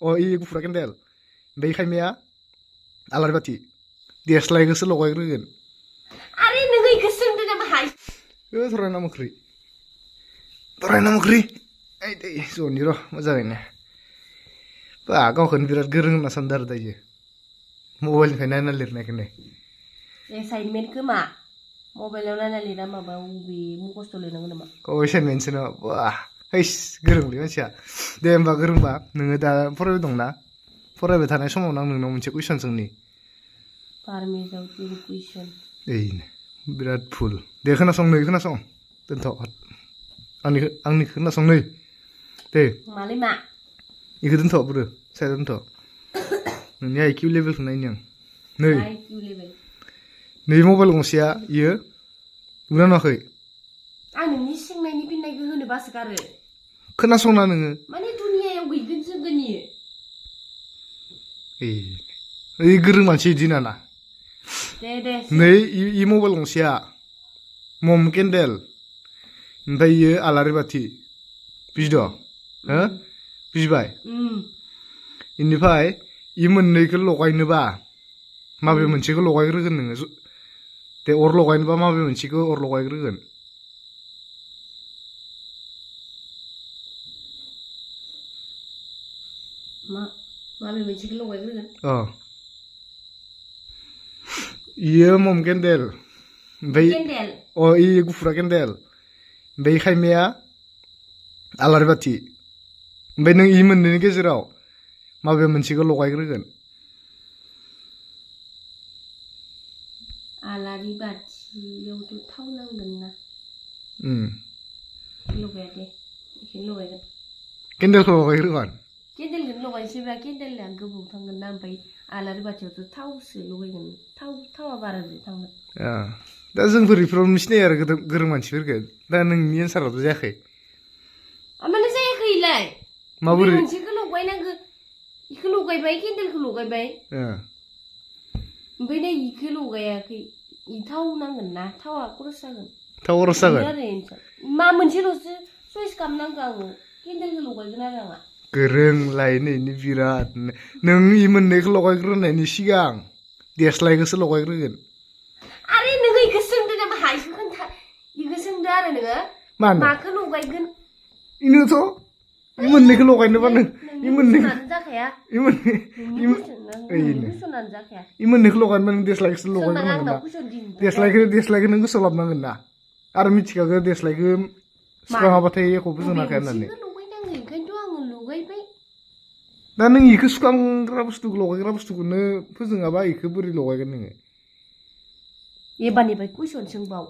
E गुफुरा candle ओमफ्राय खायमाया आलारि बाथि देस्लायखौसो लगायग्रोगोन आरे नोङो इखौ सोंदो नामा हाय थरायना मोख्रै ओइ दै ज'नि र' मोजाङैनो बा गावखौनो बिराद गोरों होनना सानदों आरो दायो मबाइलनिफ्राय नायना लिरनायखौनो एसाइनमेन्टखौ मा मबाइलाव नायना लिरा माबा बे मुखस्थ' लिरनांगौ नामा एसाइनमेन्टसो ना बा हैस गोरोंलै मानसिया दे होमबा गोरोंबा नोङो दा फरायबाय दंना फरायबाय थानाय समावनो आं नोंनाव मोनसे कुइसन सोंनि ओइनो बिराद भुल दे खोनासं दोनथ' आंनिखौ खोनासं नै दे मालै मा इखौ दोनथ' बुरो साइडआव दोनथ' नोंनि आइकिउ लेभेलखौ नायनि आं नै नै मबाइल गंसेया इयो नुना नुवाखै आं नोंनि सोंनायनि फिननायखौ होनो बासो गारो खोनासंना नोङो माने दुनियायाव गैगोन जोंगोन इयो ओइ गोरों मानसि इदि नाना दे नै इ मबाइल गंसेया मम केन्देल ओमफ्राय इयो आलारि बाथि बुजिद' हो बुजिबाय इनिफ्राय इ मोननैखौ लगायनोबा माबे मोनसेखौ लगायग्रोगोन नोङो दे अर लगायनोबा माबे मोनसेखौ अर लगायग्रोगोन माबे मोनसेखौ लगायग्रोगोन इयो मम केन्देल ओमफ्राय इ गुफुरा केन्देल ओमफ्राय खायमाया आलारि बाथि ओमफ्राय नों इ मोननैनि गेजेराव माबे मोनसेखौ लगायग्रोगोन आलारि बाथियावथ' थाव नांगोन ना लगाया दे बेखौनो लगायगोन केन्देलखौ लगायग्रोगोन केन्देलखौनो लगायनोसैब्रा केन्देलआ गोबाव थांगोन ना ओमफ्राय आलारि बाथियावथ' थावसो लगायगोन थावा बारा थांगोन दा जोंफोर बेफोरावनो सिनायो आरो गोरों मानसिफोरखौ दा नोंनि एन्साराथ' जायाखै माने जायाखैलाय माबोरै मोनसेखौ लगायनांगौ इखौ लगायबाय केन्देलखौ लगायबाय ओमफ्राय नै इखौ लगायाखै इ थाव नांगोन ना थावा खरस जागोन मा मोनसेल'सो चइस खालामनांगौ आङो केन्देलखौ लगायगोन आरो आंहा गोरोंलाय नैनि बिराद नों इ मोननैखौ लगायग्रोनायनि सिगां देस्लायखौसो लगायग्रोगोन आरे नोङो इखौ सोंदो नामा हायखौ खोन्था इखौ सोंदो आरो नोङो माखौ लगायगोन इनोथ' इ मोननैखौ लगायनोबा नों इ मोननैखौ जाखाया इ मोननैखौ लगायनोबा नों देस्लायखौसो लगायग्रोनांगोन ना देस्लायखौ नों गोसोआव लाबोनांगोन ना आरो मिथिखागौ देस्लायखौ सुखाङाबाथाय एख' बुजिनो हाखाया होननानै दा नों इखौ सुखांग्रा बुस्थुखौ लगायग्रा बुस्थुखौनो फोजोङाबा इखौ बोरै लगायगोन नोङो एबारनिफ्राय कुइसन सोंबाव